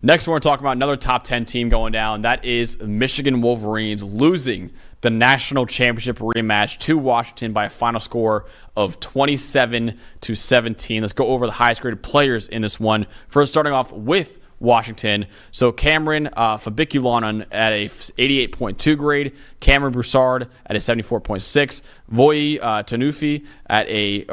Next, we're going to talk about another top 10 team going down. That is Michigan Wolverines losing the national championship rematch to Washington by a final score of 27-17. Let's go over the highest graded players in this one. First, starting off with Washington. So Cameron Fabiculanan at a 88.2 grade, Cameron Broussard at a 74.6, Voyi Tanufi at a at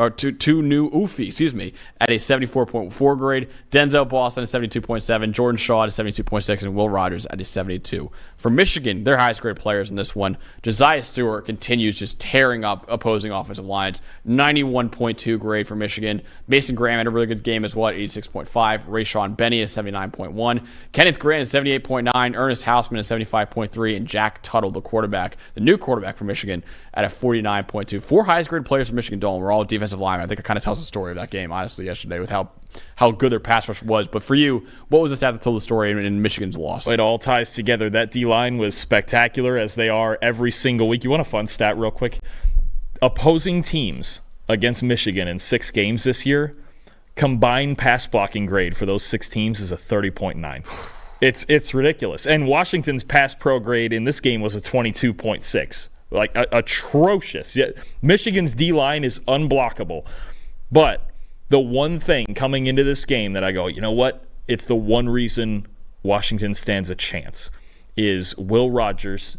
a 74.4 grade, Denzel Boston at 72.7, Jordan Shaw at a 72.6, and Will Rogers at a 72. For Michigan, their highest graded players in this one, Josiah Stewart continues just tearing up opposing offensive lines, 91.2 grade for Michigan. Mason Graham had a really good game as well, 86.5, Rayshawn Benny at 79.1, Kenneth Grant at 78.9, Ernest Hausman at 75.3, and Jack Tuttle, the new quarterback for Michigan, at a 49.2. Four highest graded players for Michigan Dalton were all defensive linemen. I think it kind of tells the story of that game, honestly, yesterday with how good their pass rush was. But for you, what was the stat that told the story in Michigan's loss? It all ties together. That D-line was spectacular, as they are every single week. You want a fun stat real quick? Opposing teams against Michigan in 6 games this year, combined pass blocking grade for those 6 teams is a 30.9. It's ridiculous. And Washington's pass pro grade in this game was a 22.6. Like, atrocious. Yeah, Michigan's D-line is unblockable. But the one thing coming into this game that I go, you know what? It's the one reason Washington stands a chance is Will Rogers,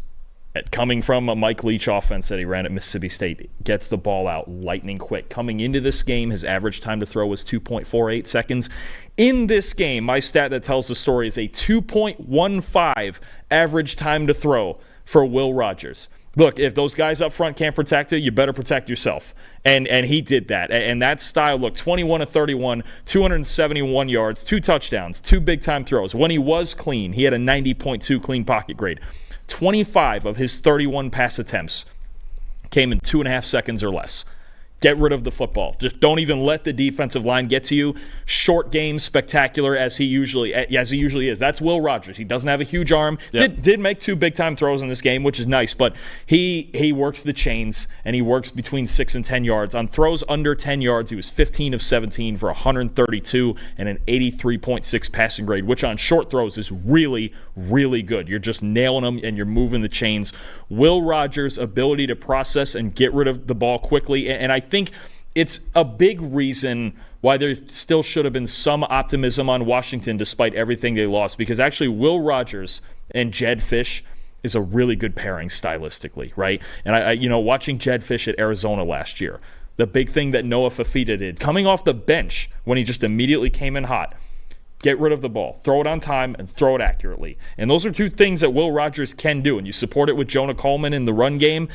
coming from a Mike Leach offense that he ran at Mississippi State, gets the ball out lightning quick. Coming into this game, his average time to throw was 2.48 seconds. In this game, my stat that tells the story is a 2.15 average time to throw for Will Rogers. Look, if those guys up front can't protect it, you better protect yourself. And he did that. And that style, look, 21 of 31, 271 yards, 2 touchdowns, 2 big-time throws. When he was clean, he had a 90.2 clean pocket grade. 25 of his 31 pass attempts came in 2.5 seconds or less. Get rid of the football. Just don't even let the defensive line get to you. Short game, spectacular as he usually is. That's Will Rogers. He doesn't have a huge arm. Yep. Did make 2 big-time throws in this game, which is nice, but he works the chains, and he works between 6 and 10 yards. On throws under 10 yards, he was 15 of 17 for 132 and an 83.6 passing grade, which on short throws is really, really good. You're just nailing them, and you're moving the chains. Will Rogers' ability to process and get rid of the ball quickly, and I think it's a big reason why there still should have been some optimism on Washington despite everything they lost, because actually Will Rogers and Jed Fish is a really good pairing stylistically, right? And I watching Jed Fish at Arizona last year, the big thing that Noah Fafita did, coming off the bench when he just immediately came in hot, get rid of the ball, throw it on time, and throw it accurately. And those are 2 things that Will Rogers can do, and you support it with Jonah Coleman in the run game.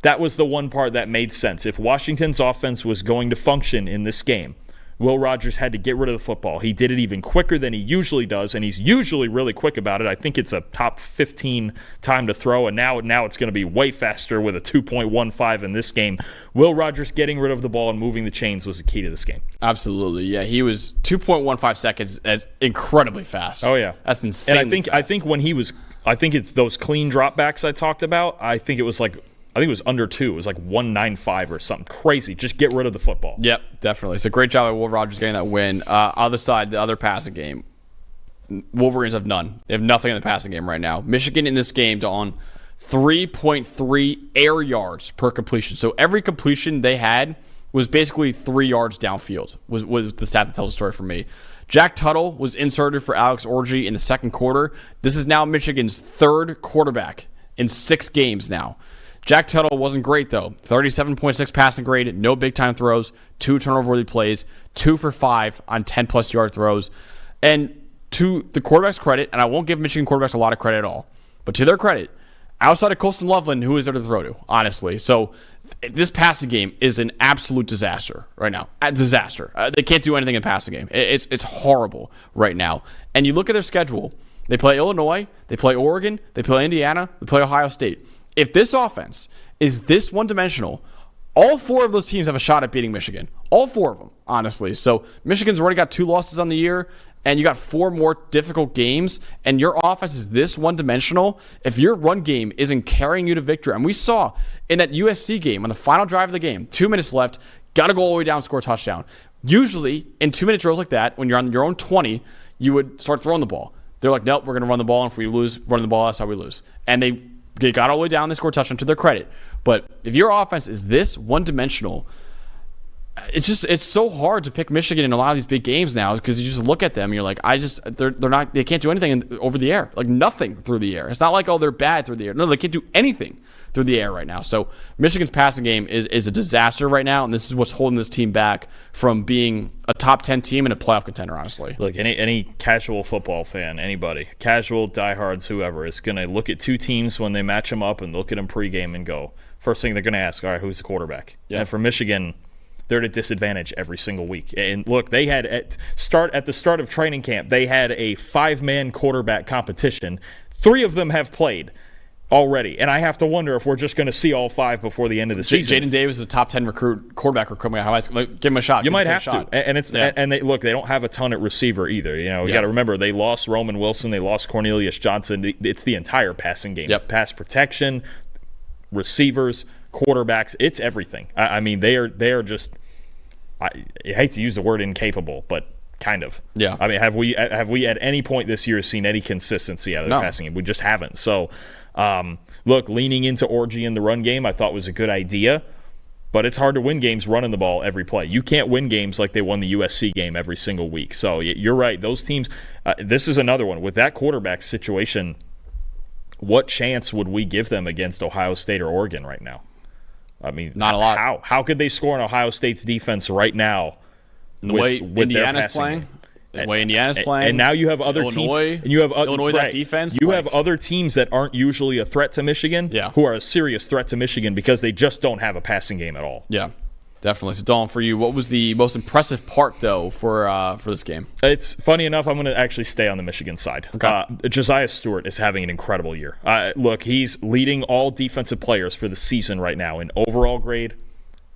That was the one part that made sense. If Washington's offense was going to function in this game, Will Rogers had to get rid of the football. He did it even quicker than he usually does, and he's usually really quick about it. I think it's a top 15 time to throw, and now it's going to be way faster with a 2.15 in this game. Will Rogers getting rid of the ball and moving the chains was the key to this game. Absolutely, yeah. He was 2.15 seconds as incredibly fast. Oh, yeah. That's insane. And I think when he was, I think it's those clean dropbacks I talked about. I think it was under 2. It was like 195 or something crazy. Just get rid of the football. Yep, definitely. So great job by Will Rogers getting that win. Other side, the other passing game, Wolverines have none. They have nothing in the passing game right now. Michigan in this game on 3.3 air yards per completion. So every completion they had was basically 3 yards downfield, was the stat that tells the story for me. Jack Tuttle was inserted for Alex Orji in the second quarter. This is now Michigan's 3rd quarterback in 6 games now. Jack Tuttle wasn't great, though. 37.6 passing grade, no big-time throws, 2 turnover-worthy plays, 2 for 5 on 10-plus yard throws. And to the quarterback's credit, and I won't give Michigan quarterbacks a lot of credit at all, but to their credit, outside of Colston Loveland, who is there to throw to, honestly? So this passing game is an absolute disaster right now. A disaster. They can't do anything in the passing game. It's horrible right now. And you look at their schedule. They play Illinois, they play Oregon, they play Indiana, they play Ohio State. If this offense is this one-dimensional, all 4 of those teams have a shot at beating Michigan. All 4 of them, honestly. So Michigan's already got 2 losses on the year, and you got 4 more difficult games, and your offense is this one-dimensional. If your run game isn't carrying you to victory, and we saw in that USC game, on the final drive of the game, 2 minutes left, got to go all the way down, score a touchdown. Usually, in 2-minute drills like that, when you're on your own 20, you would start throwing the ball. They're like, nope, we're going to run the ball. And if we lose, running the ball, that's how we lose. And they got all the way down. They scored a touchdown to their credit. But if your offense is this one-dimensional, it's so hard to pick Michigan in a lot of these big games now because you just look at them and you're like, they can't do anything over the air, like nothing through the air. It's not like, oh, they're bad through the air. No, they can't do anything through the air right now. So Michigan's passing game is a disaster right now, and this is what's holding this team back from being a top 10 team and a playoff contender, honestly. Look, any casual football fan, anybody, casual, diehards, whoever, is going to look at two teams when they match them up and look at them pregame and go, first thing they're going to ask, all right, who's the quarterback? Yeah. And for Michigan, they're at a disadvantage every single week. And look, they had at the start of training camp, they had a 5-man quarterback competition. 3 of them have played already, and I have to wonder if we're just going to see all 5 before the end of the season. Jaden Davis is a top 10 quarterback coming out of high school. Give him a shot. You might have to, and they don't have a ton at receiver either. You know, you got to remember they lost Roman Wilson, they lost Cornelius Johnson. It's the entire passing game, pass protection, receivers, quarterbacks. It's everything. I mean, they are just. I hate to use the word incapable, but kind of. Yeah. I mean, have we at any point this year seen any consistency out of the passing game? We just haven't. So, look, leaning into Orgy in the run game, I thought was a good idea, but it's hard to win games running the ball every play. You can't win games like they won the USC game every single week. So you're right. Those teams. This is another one with that quarterback situation. What chance would we give them against Ohio State or Oregon right now? I mean, not a lot. How could they score on Ohio State's defense right now? The way Indiana's playing, and now you have other teams. And you have Illinois that defense. You have other teams that aren't usually a threat to Michigan, who are a serious threat to Michigan because they just don't have a passing game at all. Yeah. Definitely. So, Dalton, for you, what was the most impressive part, though, for this game? It's funny enough, I'm going to actually stay on the Michigan side. Okay. Josiah Stewart is having an incredible year. Look, he's leading all defensive players for the season right now in overall grade,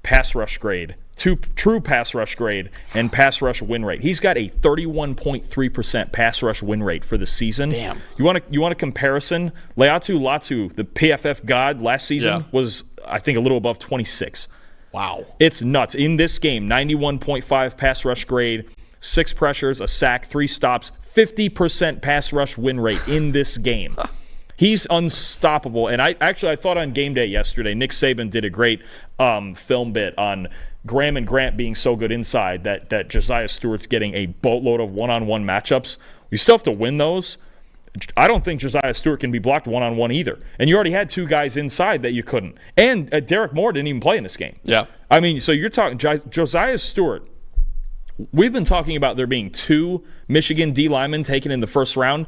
pass rush grade, true pass rush grade, and pass rush win rate. He's got a 31.3% pass rush win rate for the season. Damn. You want a comparison? Leatu Latu, the PFF god last season, was, I think, a little above 26. Wow. It's nuts. In this game, 91.5 pass rush grade, 6 pressures, a sack, 3 stops, 50% pass rush win rate in this game. He's unstoppable. And I thought on game day yesterday, Nick Saban did a great film bit on Graham and Grant being so good inside that Josiah Stewart's getting a boatload of one-on-one matchups. You still have to win those. I don't think Josiah Stewart can be blocked one-on-one either. And you already had 2 guys inside that you couldn't. And Derek Moore didn't even play in this game. Yeah. I mean, so you're talking Josiah Stewart. We've been talking about there being 2 Michigan D linemen taken in the first round.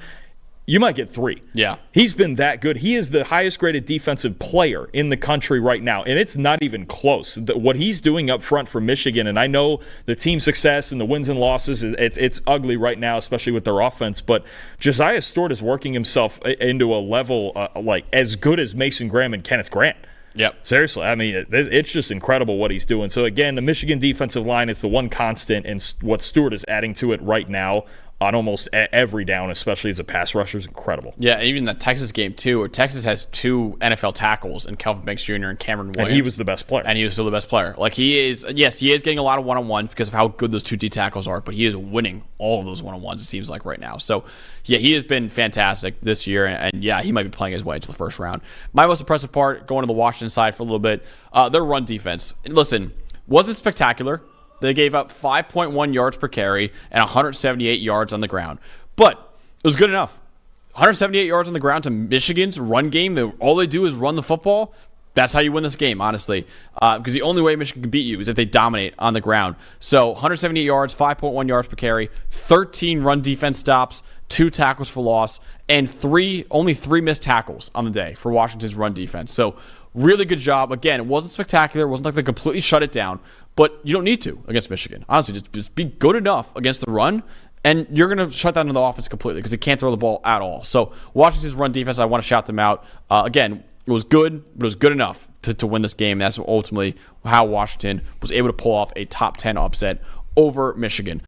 You might get 3. Yeah. He's been that good. He is the highest graded defensive player in the country right now, and it's not even close. What he's doing up front for Michigan, and I know the team success and the wins and losses, it's ugly right now, especially with their offense, but Josiah Stewart is working himself into a level like as good as Mason Graham and Kenneth Grant. Yep. Seriously, I mean, it's just incredible what he's doing. So, again, the Michigan defensive line is the one constant, and what Stewart is adding to it right now on almost every down, especially as a pass rusher, is incredible. Yeah, and even the Texas game, too, where Texas has 2 NFL tackles in Kelvin Banks Jr. and Cameron Williams. And he was the best player. And he was still the best player. Like, he is getting a lot of one-on-ones because of how good those 2 D tackles are, but he is winning all of those one-on-ones, it seems like, right now. So, yeah, he has been fantastic this year, and yeah, he might be playing his way into the first round. My most impressive part, going to the Washington side for a little bit, their run defense. Listen, wasn't spectacular. They gave up 5.1 yards per carry and 178 yards on the ground. But it was good enough. 178 yards on the ground to Michigan's run game. All they do is run the football. That's how you win this game, honestly. Because the only way Michigan can beat you is if they dominate on the ground. So 178 yards, 5.1 yards per carry, 13 run defense stops, 2 tackles for loss, and only 3 missed tackles on the day for Washington's run defense. So really good job. Again, it wasn't spectacular. It wasn't like they completely shut it down. But you don't need to against Michigan. Honestly, just be good enough against the run, and you're going to shut down the offense completely because they can't throw the ball at all. So Washington's run defense, I want to shout them out. Again, it was good, but it was good enough to win this game. That's ultimately how Washington was able to pull off a top 10 upset over Michigan.